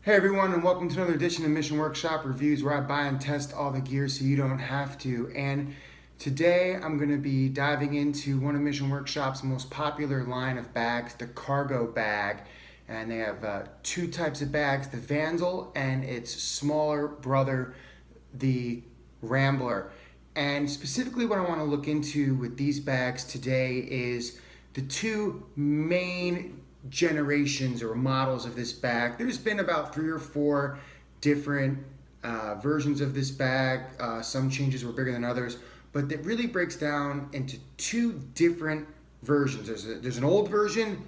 Hey everyone, and welcome to another edition of Mission Workshop Reviews, where I buy and test all the gear so you don't have to. And today I'm going to be diving into one of Mission Workshop's most popular line of bags, the cargo bag. And they have two types of bags, the Vandal and its smaller brother, the Rambler. And specifically what I want to look into with these bags today is the two main generations or models of this bag. There's been about 3 or 4 different versions of this bag. Some changes were bigger than others, but it really breaks down into 2 different versions. There's an old version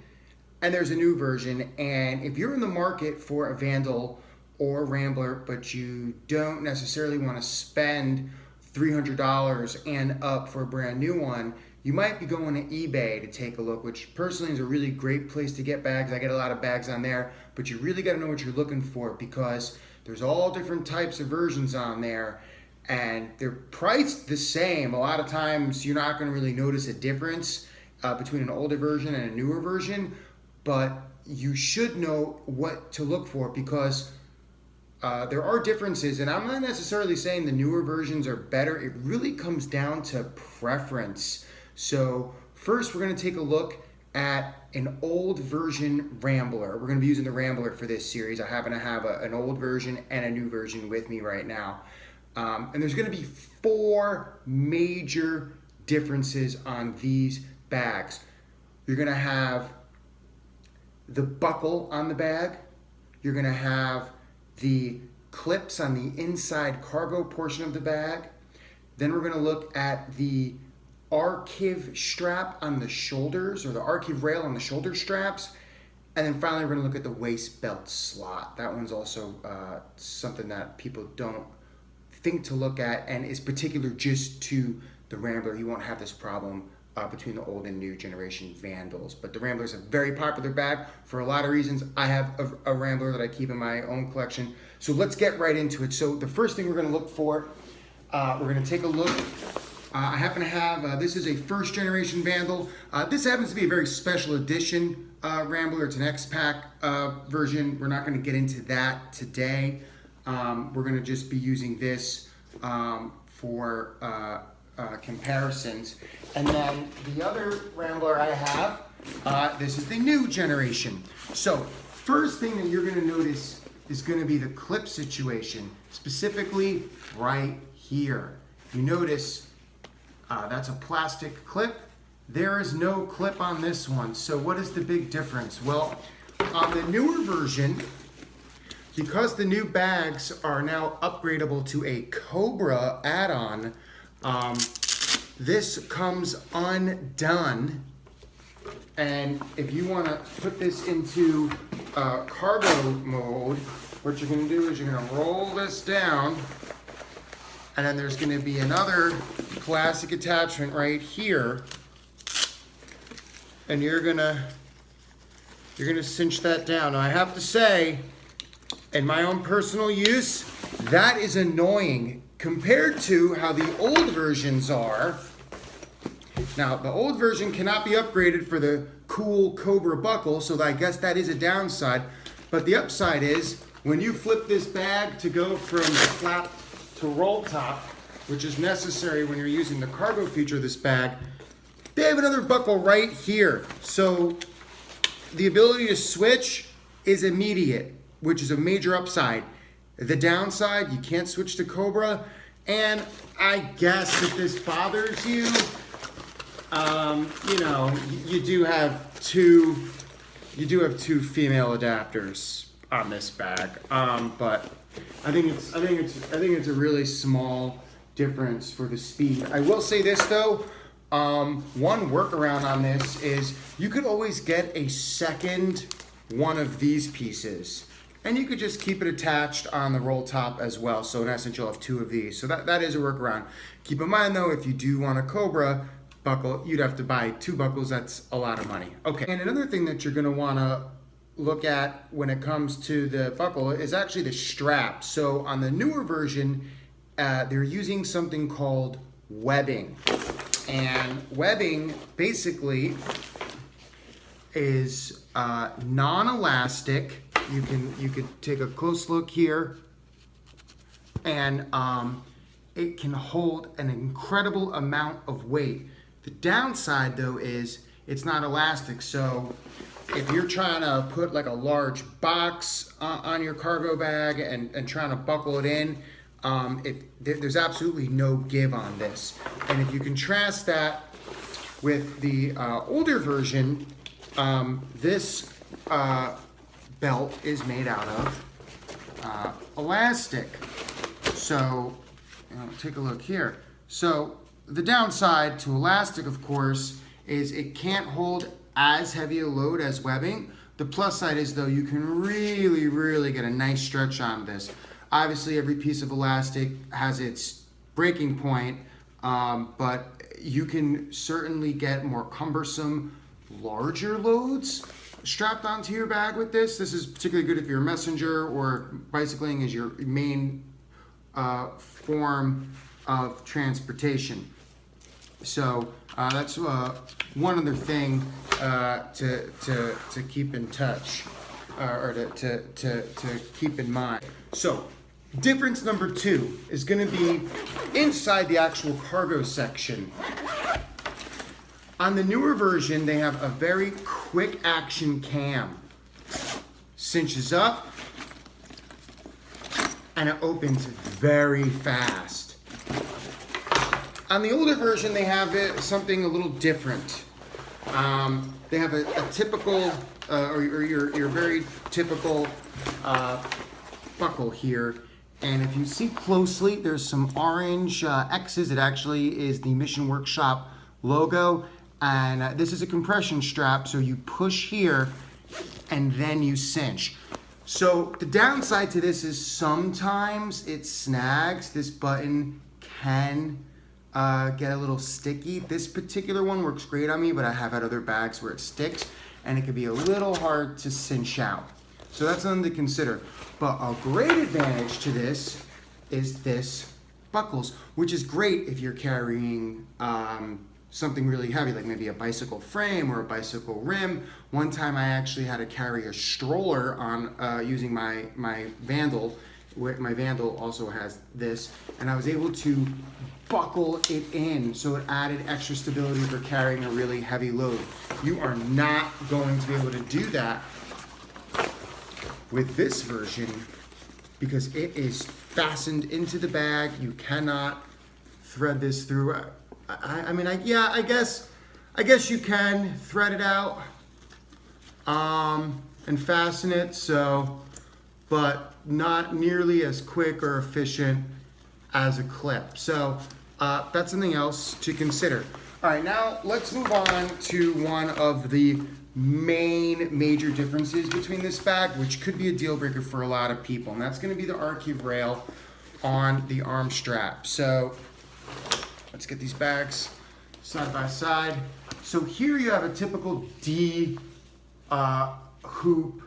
and there's a new version. And if you're in the market for a Vandal or Rambler, but you don't necessarily want to spend $300 and up for a brand new one, you might be going to eBay to take a look, which personally is a really great place to get bags. I get a lot of bags on there, but you really got to know what you're looking for, because there's all different types of versions on there and they're priced the same. A lot of times you're not going to really notice a difference between an older version and a newer version, but you should know what to look for, because there are differences, and I'm not necessarily saying the newer versions are better. It really comes down to preference. So first we're going to take a look at an old version Rambler. We're going to be using the Rambler for this series. I happen to have an old version and a new version with me right now. And there's going to be 4 major differences on these bags. You're going to have the buckle on the bag. You're going to have the clips on the inside cargo portion of the bag. Then we're going to look at the archive strap on the shoulders, or the archive rail on the shoulder straps. And then finally we're going to look at the waist belt slot. That one's also something that people don't think to look at, and is particular just to the Rambler. You won't have this problem between the old and new generation Vandals. But the Rambler is a very popular bag for a lot of reasons. I have a Rambler that I keep in my own collection. So let's get right into it. So the first thing we're going to look for, we're going to take a look. I happen to have, this is a first generation Vandal. This happens to be a very special edition Rambler. It's an X-Pack version. We're not going to get into that today. We're going to just be using this for comparisons. And then the other Rambler I have, this is the new generation. So first thing that you're going to notice is going to be the clip situation, specifically right here. You notice that's a plastic clip. There is no clip on this one. So what is the big difference? Well, on the newer version, because the new bags are now upgradable to a Cobra add-on, this comes undone. And if you want to put this into cargo mode, what you're going to do is you're going to roll this down, and then there's going to be another plastic attachment right here, and you're gonna cinch that down. Now I have to say, in my own personal use, that is annoying compared to how the old versions are. Now the old version cannot be upgraded for the cool Cobra buckle, so I guess that is a downside. But the upside is, when you flip this bag to go from flap to roll top, which is necessary when you're using the cargo feature of this bag, they have another buckle right here. So the ability to switch is immediate, which is a major upside. The downside, you can't switch to Cobra. And I guess if this bothers you, you know, you do have two female adapters on this bag. But I think it's a really small difference for the speed. I will say this though, one workaround on this is you could always get a second one of these pieces, and you could just keep it attached on the roll top as well. So in essence, you'll have 2 of these. So that is a workaround. Keep in mind though, if you do want a Cobra buckle, you'd have to buy 2 buckles. That's a lot of money. Okay, and another thing that you're gonna wanna look at when it comes to the buckle is actually the strap. So on the newer version, they're using something called webbing. And webbing basically is non-elastic you could take a close look here, and it can hold an incredible amount of weight. The downside though is it's not elastic, so if you're trying to put like a large box on your cargo bag and trying to buckle it in, there's absolutely no give on this. And if you contrast that with the older version, this belt is made out of elastic. So, take a look here. So, the downside to elastic, of course, is it can't hold as heavy a load as webbing. The plus side is, though, you can really get a nice stretch on this. Obviously, every piece of elastic has its breaking point, but you can certainly get more cumbersome, larger loads strapped onto your bag with this. This is particularly good if you're a messenger or bicycling is your main form of transportation. So that's one other thing to keep in touch, or to keep in mind. So difference number 2 is going to be inside the actual cargo section. On the newer version, they have a very quick action cam. Cinches up, and it opens very fast. On the older version, they have something a little different. They have a typical, or your very typical buckle here. And if you see closely, there's some orange X's. It actually is the Mission Workshop logo. And this is a compression strap, so you push here and then you cinch. So the downside to this is sometimes it snags. This button can get a little sticky. This particular one works great on me, but I have had other bags where it sticks and it can be a little hard to cinch out. So that's something to consider. But a great advantage to this is this buckles, which is great if you're carrying something really heavy, like maybe a bicycle frame or a bicycle rim. One time I actually had to carry a stroller on using my Vandal. My Vandal also has this, and I was able to buckle it in, so it added extra stability for carrying a really heavy load. You are not going to be able to do that with this version because it is fastened into the bag. You cannot thread this through. I guess you can thread it out and fasten it, so, but not nearly as quick or efficient as a clip. So that's something else to consider. All right, now let's move on to one of the main major differences between this bag, which could be a deal breaker for a lot of people, and that's going to be the archive rail on the arm strap. So let's get these bags side by side. So here you have a typical D hoop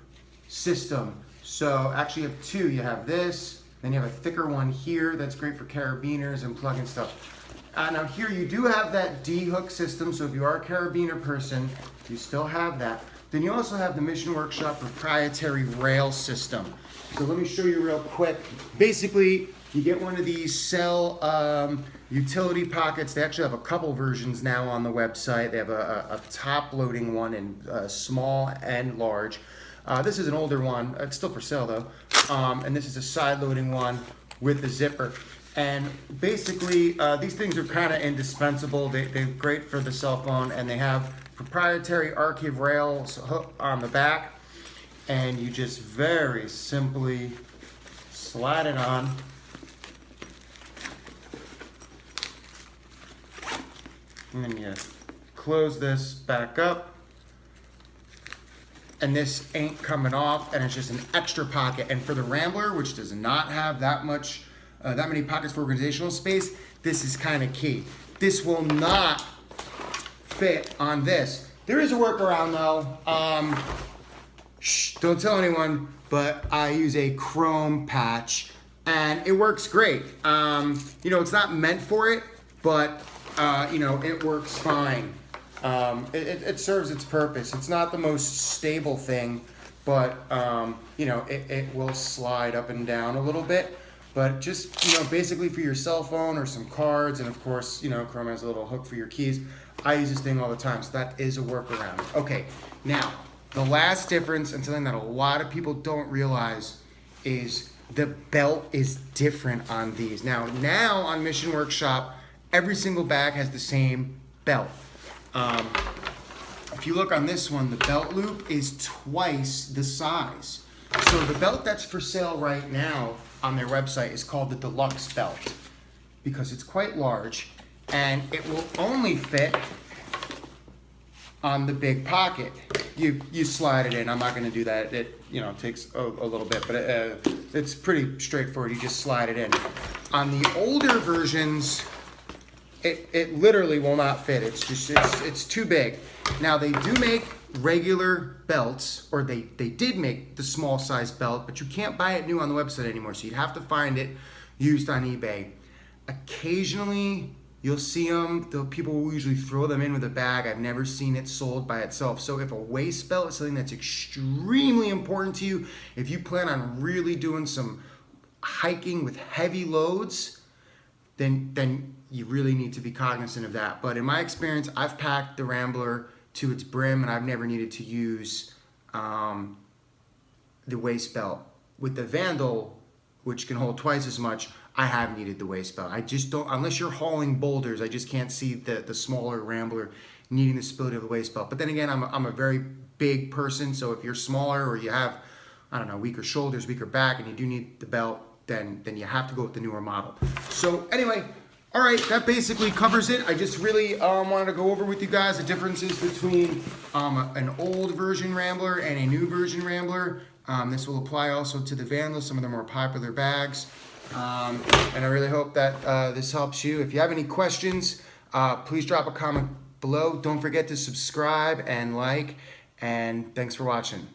system. So actually you have two. You have this, then you have a thicker one here that's great for carabiners and plug-in stuff. Now here you do have that D hook system, so if you are a carabiner person, you still have that. Then you also have the Mission Workshop proprietary rail system. So let me show you real quick. Basically, you get one of these cell utility pockets. They actually have a couple versions now on the website. They have a top loading one in small and large. This is an older one. It's still for sale though. And this is a side loading one with the zipper. And basically, these things are kind of indispensable. They're great for the cell phone, and they have proprietary archive rails hooked on the back. And you just very simply slide it on. And then you close this back up. And this ain't coming off, and it's just an extra pocket. And for the Rambler, which does not have that many pockets for organizational space, this is kind of key. This will not fit on this. There is a workaround though. Don't tell anyone, but I use a chrome patch and it works great. It's not meant for it, but it works fine. It serves its purpose. It's not the most stable thing, but you know, it will slide up and down a little bit. But just, you know, basically for your cell phone or some cards, and of course, you know, Chrome has a little hook for your keys. I use this thing all the time, so that is a workaround. Okay, now, the last difference, and something that a lot of people don't realize, is the belt is different on these. Now on Mission Workshop, every single bag has the same belt. If you look on this one, the belt loop is twice the size. So the belt that's for sale right now on their website is called the Deluxe belt because it's quite large and it will only fit on the big pocket. You slide it in. I'm not going to do that. It, you know, takes a little bit, but it's pretty straightforward. You just slide it in. On the older versions, it literally will not fit. It's too big. Now they do make regular belts, or they did make the small size belt, but you can't buy it new on the website anymore, so you'd have to find it used on eBay. Occasionally you'll see them, people will usually throw them in with a bag. I've never seen it sold by itself. So if a waist belt is something that's extremely important to you, if you plan on really doing some hiking with heavy loads, then you really need to be cognizant of that. But in my experience, I've packed the Rambler to its brim and I've never needed to use the waist belt. With the Vandal, which can hold twice as much, I have needed the waist belt. I just don't, unless you're hauling boulders, I just can't see the smaller Rambler needing the stability of the waist belt. But then again, I'm a very big person, so if you're smaller or you have, I don't know, weaker shoulders, weaker back, and you do need the belt, then you have to go with the newer model. So anyway, all right, that basically covers it. I just really wanted to go over with you guys the differences between an old version Rambler and a new version Rambler. This will apply also to the Vandal, some of the more popular bags. And I really hope that this helps you. If you have any questions, please drop a comment below. Don't forget to subscribe and like, and thanks for watching.